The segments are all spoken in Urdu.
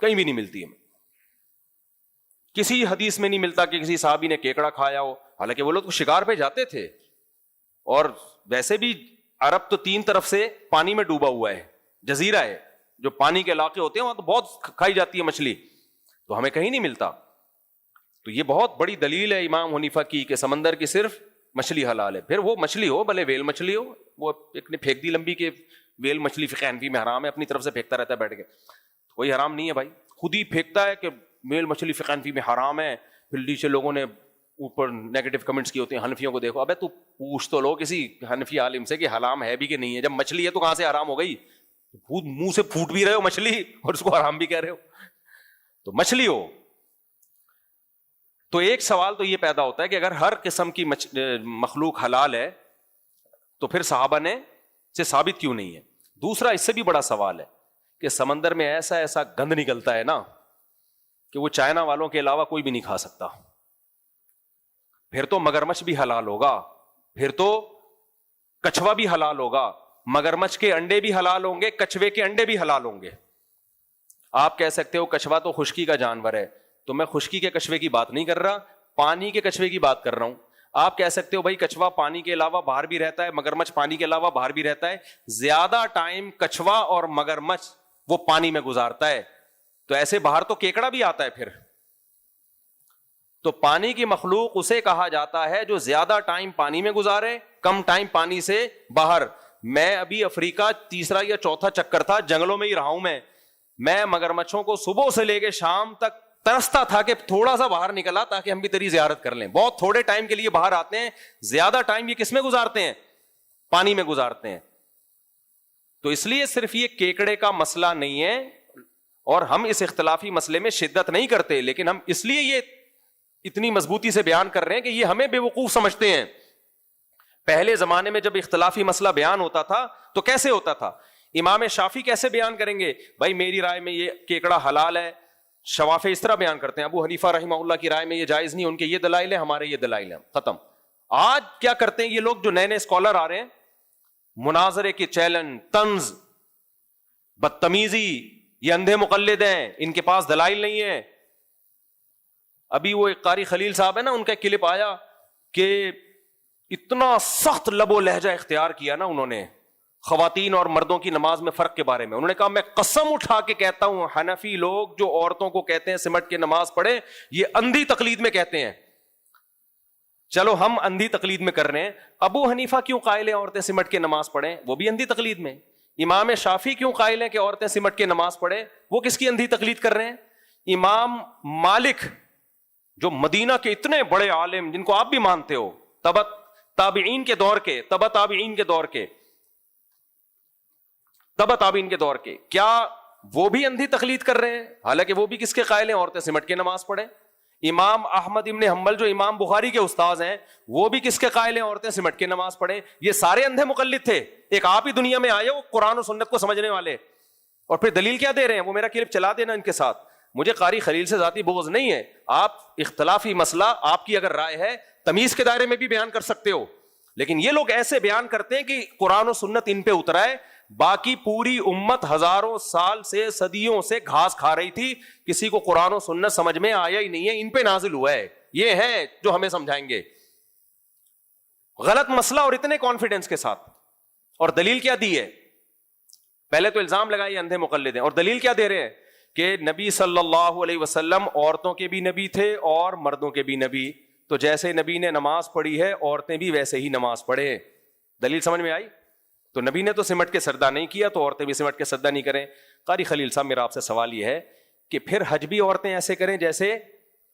کہیں بھی نہیں ملتی ہمیں. کسی حدیث میں نہیں ملتا کہ کسی صحابی نے کیکڑا کھایا ہو. حالانکہ وہ لوگ تو شکار پہ جاتے تھے, اور ویسے بھی عرب تو 3 طرف سے پانی میں ڈوبا ہوا ہے, جزیرہ ہے, جو پانی کے علاقے ہوتے ہیں وہاں تو بہت کھائی جاتی ہے مچھلی, تو ہمیں کہیں نہیں ملتا. تو یہ بہت بڑی دلیل ہے امام حنیفہ کی کہ سمندر کی صرف مچھلی حلال ہے. پھر وہ مچھلی ہو, بھلے ویل مچھلی ہو, وہ ایک نے پھینک دی لمبی کہ ویل مچھلی فقہ حنفی میں حرام ہے, اپنی طرف سے پھینکتا رہتا ہے بیٹھ کے, کوئی حرام نہیں ہے بھائی, خود ہی پھینکتا ہے کہ ویل مچھلی فقہ حنفی میں حرام ہے. پھر نیچے لوگوں نے اوپر نیگیٹو کمنٹس کیے ہوتے ہیں حنفیوں کو, دیکھو ابے تو پوچھ تو لو کسی حنفی عالم سے کہ حرام ہے بھی کہ نہیں ہے. جب مچھلی ہے تو کہاں سے حرام ہو گئی؟ منہ سے پھوٹ بھی رہے ہو مچھلی اور اس کو حرام بھی کہہ رہے ہو. تو مچھلی ہو تو ایک سوال تو یہ پیدا ہوتا ہے کہ اگر ہر قسم کی مخلوق حلال ہے تو پھر صحابہ نے سے ثابت کیوں نہیں ہے؟ دوسرا اس سے بھی بڑا سوال ہے کہ سمندر میں ایسا ایسا گند نکلتا ہے نا کہ وہ چائنا والوں کے علاوہ کوئی بھی نہیں کھا سکتا. پھر تو مگرمچھ بھی حلال ہوگا, پھر تو کچھوا بھی حلال ہوگا, مگرمچھ کے انڈے بھی حلال ہوں گے, کچھوے کے انڈے بھی حلال ہوں گے. آپ کہہ سکتے ہو کچھوا تو خشکی کا جانور ہے, تو میں خشکی کے کچھوے کی بات نہیں کر رہا, پانی کے کچھوے کی بات کر رہا ہوں. آپ کہہ سکتے ہو بھائی کچھوا پانی کے علاوہ باہر بھی رہتا ہے, مگرمچھ پانی کے علاوہ باہر بھی رہتا ہے. زیادہ ٹائم کچھوا اور مگرمچھ وہ پانی میں گزارتا ہے, تو ایسے باہر تو کیکڑا بھی آتا ہے. پھر تو پانی کی مخلوق اسے کہا جاتا ہے جو زیادہ ٹائم پانی میں گزارے, کم ٹائم پانی سے باہر. میں ابھی افریقہ 3 یا 4 چکر تھا, جنگلوں میں ہی رہا ہوں. میں مگرمچھوں کو صبح سے لے کے شام تک ترستا تھا کہ تھوڑا سا باہر نکلا تاکہ ہم بھی تیری زیارت کر لیں. بہت تھوڑے ٹائم کے لیے باہر آتے ہیں, زیادہ ٹائم یہ کس میں گزارتے ہیں؟ پانی میں گزارتے ہیں. تو اس لیے صرف یہ کیکڑے کا مسئلہ نہیں ہے, اور ہم اس اختلافی مسئلے میں شدت نہیں کرتے, لیکن ہم اس لیے یہ اتنی مضبوطی سے بیان کر رہے ہیں کہ یہ ہمیں بے وقوف سمجھتے ہیں. پہلے زمانے میں جب اختلافی مسئلہ بیان ہوتا تھا تو کیسے ہوتا تھا؟ امام شافعی کیسے بیان کریں گے؟ بھائی میری رائے میں یہ کیکڑا حلال ہے. شوافع اس طرح بیان کرتے ہیں, ابو حنیفہ رحمہ اللہ کی رائے میں یہ جائز نہیں, ان کے یہ دلائل ہیں, ہمارے یہ دلائل ہیں, ختم. آج کیا کرتے ہیں یہ لوگ جو نئے نئے اسکالر آ رہے ہیں, مناظرے کے چیلنج, طنز, بدتمیزی, یہ اندھے مقلد ہیں, ان کے پاس دلائل نہیں ہے. ابھی وہ ایک قاری خلیل صاحب ہے نا, ان کا کلپ آیا کہ اتنا سخت لب و لہجہ اختیار کیا نا انہوں نے خواتین اور مردوں کی نماز میں فرق کے بارے میں. انہوں نے کہا میں قسم اٹھا کے کہتا ہوں حنفی لوگ جو عورتوں کو کہتے ہیں سمٹ کے نماز پڑھے, یہ اندھی تقلید میں کہتے ہیں. چلو ہم اندھی تقلید میں کر رہے ہیں, ابو حنیفہ کیوں قائل ہیں عورتیں سمٹ کے نماز پڑھیں؟ وہ بھی اندھی تقلید میں. امام شافعی کیوں قائل ہیں کہ عورتیں سمٹ کے نماز پڑھیں؟ وہ کس کی اندھی تقلید کر رہے ہیں؟ امام مالک جو مدینہ کے اتنے بڑے عالم جن کو آپ بھی مانتے ہو, تبع تابعین کے دور کے, کیا وہ بھی اندھی تقلید کر رہے ہیں؟ حالانکہ وہ بھی کس کے قائل ہیں عورتیں سمٹ کے نماز پڑھیں. امام احمد ابن حنبل جو امام بخاری کے استاذ ہیں, وہ بھی کس کے قائل ہیں عورتیں سمٹ کے نماز پڑھیں. یہ سارے اندھے مقلد تھے. ایک آپ ہی دنیا میں آئے ہو قرآن و سنت کو سمجھنے والے, اور پھر دلیل کیا دے رہے ہیں؟ وہ میرا کلپ چلا دینا ان کے ساتھ. مجھے قاری خلیل سے ذاتی بغض نہیں ہے, آپ اختلافی مسئلہ آپ کی اگر رائے ہے تمیز کے دائرے میں بھی بیان کر سکتے ہو, لیکن یہ لوگ ایسے بیان کرتے ہیں کہ قرآن و سنت ان پہ اترا ہے. باقی پوری امت ہزاروں سال سے صدیوں سے گھاس کھا رہی تھی, کسی کو قرآن و سنت سمجھ میں آیا ہی نہیں ہے, ان پہ نازل ہوا ہے. یہ ہے جو ہمیں سمجھائیں گے غلط مسئلہ اور اتنے کانفیڈنس کے ساتھ. اور دلیل کیا دی ہے؟ پہلے تو الزام لگائیے اندھے مقلد ہیں, اور دلیل کیا دے رہے ہیں کہ نبی صلی اللہ علیہ وسلم عورتوں کے بھی نبی تھے اور مردوں کے بھی نبی, تو جیسے نبی نے نماز پڑھی ہے عورتیں بھی ویسے ہی نماز پڑھے. دلیل سمجھ میں آئی؟ تو نبی نے تو سمٹ کے سجدہ نہیں کیا, تو عورتیں بھی سمٹ کے سجدہ نہیں کریں. قاری خلیل صاحب میرا آپ سے سوال یہ ہے کہ پھر حج بھی عورتیں ایسے کریں جیسے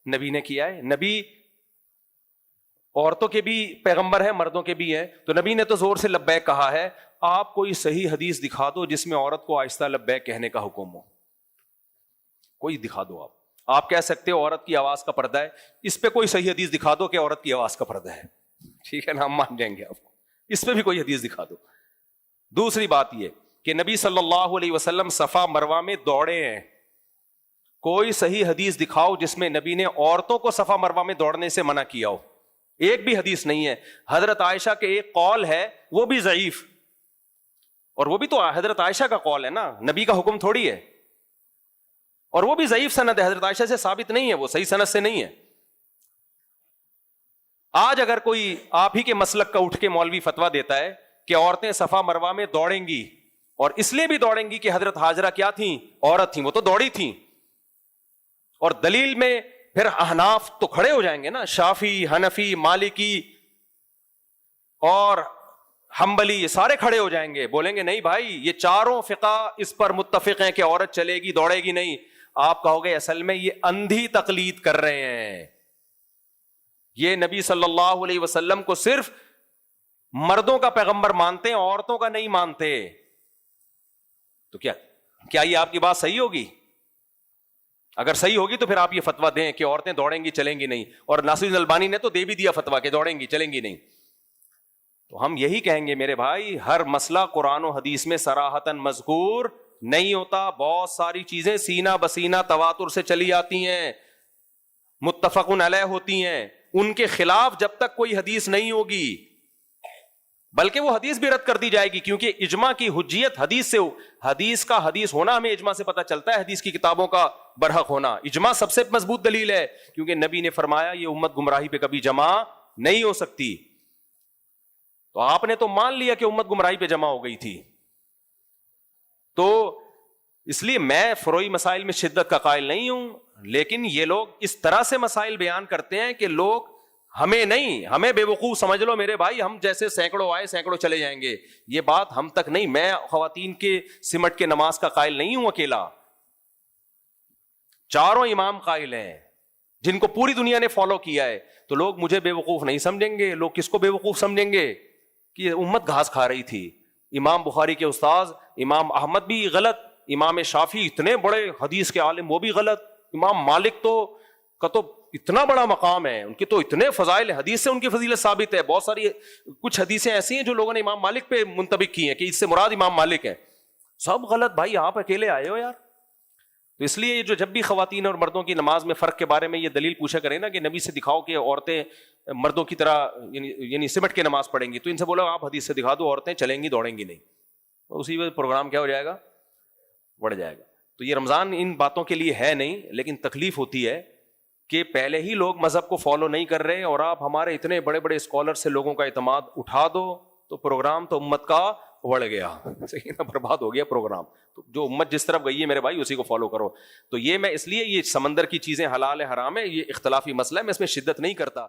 نبی نے کیا ہے؟ نبی عورتوں کے بھی پیغمبر ہیں, مردوں کے بھی ہیں, تو نبی نے تو زور سے لبیک کہا ہے. آپ کوئی صحیح حدیث دکھا دو جس میں عورت کو آہستہ لبیک کہنے کا حکم ہو, کوئی دکھا دو. آپ کہہ سکتے ہو عورت کی آواز کا پردہ ہے, اس پہ کوئی صحیح حدیث دکھا دو کہ عورت کی آواز کا پردہ ہے, ٹھیک ہے نا, ہم مان جائیں گے آپ کو. اس پہ بھی کوئی حدیث دکھا دو. دوسری بات یہ کہ نبی صلی اللہ علیہ وسلم صفا مروہ میں دوڑے ہیں, کوئی صحیح حدیث دکھاؤ جس میں نبی نے عورتوں کو صفا مروہ میں دوڑنے سے منع کیا ہو. ایک بھی حدیث نہیں ہے. حضرت عائشہ کے ایک قول ہے, وہ بھی ضعیف, اور وہ بھی تو حضرت عائشہ کا قول ہے نا, نبی کا حکم تھوڑی ہے. اور وہ بھی ضعیف سند ہے, حضرت عائشہ سے ثابت نہیں ہے, وہ صحیح سند سے نہیں ہے. آج اگر کوئی آپ ہی کے مسلک کا اٹھ کے مولوی فتویٰ دیتا ہے کہ عورتیں صفا مروہ میں دوڑیں گی, اور اس لیے بھی دوڑیں گی کہ حضرت ہاجرہ کیا تھیں, عورت تھیں, وہ تو دوڑی تھیں, اور دلیل میں پھر احناف تو کھڑے ہو جائیں گے نا, شافعی, حنفی, مالکی اور حنبلی, یہ سارے کھڑے ہو جائیں گے, بولیں گے نہیں بھائی یہ چاروں فقہ اس پر متفق ہیں کہ عورت چلے گی دوڑے گی نہیں. آپ کہو گے اصل میں یہ اندھی تقلید کر رہے ہیں, یہ نبی صلی اللہ علیہ وسلم کو صرف مردوں کا پیغمبر مانتے ہیں, عورتوں کا نہیں مانتے. تو کیا یہ آپ کی بات صحیح ہوگی؟ اگر صحیح ہوگی تو پھر آپ یہ فتویٰ دیں کہ عورتیں دوڑیں گی چلیں گی نہیں, اور ناصرالدین البانی نے تو دے بھی دیا فتویٰ کہ دوڑیں گی چلیں گی نہیں. تو ہم یہی کہیں گے میرے بھائی, ہر مسئلہ قرآن و حدیث میں صراحتاً مذکور نہیں ہوتا, بہت ساری چیزیں سینہ بسینہ تواتر سے چلی آتی ہیں, متفق علیہ ہوتی ہیں, ان کے خلاف جب تک کوئی حدیث نہیں ہوگی, بلکہ وہ حدیث بھی رد کر دی جائے گی, کیونکہ اجماع کی حجیت حدیث سے, حدیث کا حدیث ہونا ہمیں اجماع سے پتہ چلتا ہے, حدیث کی کتابوں کا برحق ہونا, اجماع سب سے مضبوط دلیل ہے, کیونکہ نبی نے فرمایا یہ امت گمراہی پہ کبھی جمع نہیں ہو سکتی. تو آپ نے تو مان لیا کہ امت گمراہی پہ جمع ہو گئی تھی. تو اس لیے میں فروعی مسائل میں شدت کا قائل نہیں ہوں, لیکن یہ لوگ اس طرح سے مسائل بیان کرتے ہیں کہ لوگ ہمیں نہیں, ہمیں بے وقوف سمجھ لو میرے بھائی, ہم جیسے سینکڑوں آئے سینکڑوں چلے جائیں گے, یہ بات ہم تک نہیں. میں خواتین کے سمٹ کے نماز کا قائل نہیں ہوں اکیلا, چاروں امام قائل ہیں جن کو پوری دنیا نے فالو کیا ہے. تو لوگ مجھے بے وقوف نہیں سمجھیں گے, لوگ کس کو بے وقوف سمجھیں گے؟ کہ امت گھاس کھا رہی تھی. امام بخاری کے استاذ امام احمد بھی غلط, امام شافعی اتنے بڑے حدیث کے عالم وہ بھی غلط, امام مالک کا تو اتنا بڑا مقام ہے, ان کے تو اتنے فضائل حدیث سے ان کی فضیلت ثابت ہے. بہت ساری کچھ حدیثیں ایسی ہیں جو لوگوں نے امام مالک پہ منطبق کی ہیں کہ اس سے مراد امام مالک ہے. سب غلط بھائی, آپ اکیلے آئے ہو یار. تو اس لیے جو جب بھی خواتین اور مردوں کی نماز میں فرق کے بارے میں یہ دلیل پوچھا کریں نا کہ نبی سے دکھاؤ کہ عورتیں مردوں کی طرح یعنی سمٹ کے نماز پڑھیں گی, تو ان سے بولو آپ حدیث سے دکھا دو عورتیں چلیں گی دوڑیں گی نہیں, اسی وقت پروگرام کیا ہو جائے گا, بڑھ جائے گا. تو یہ رمضان ان باتوں کے لیے ہے نہیں, لیکن تکلیف ہوتی ہے کہ پہلے ہی لوگ مذہب کو فالو نہیں کر رہے, اور آپ ہمارے اتنے بڑے بڑے اسکالر سے لوگوں کا اعتماد اٹھا دو تو پروگرام تو امت کا بڑھ گیا, صحیح نا, برباد ہو گیا پروگرام. تو جو امت جس طرف گئی ہے میرے بھائی اسی کو فالو کرو. تو یہ میں اس لیے یہ سمندر کی چیزیں حلال ہے حرام ہے یہ اختلافی مسئلہ ہے, میں اس میں شدت نہیں کرتا.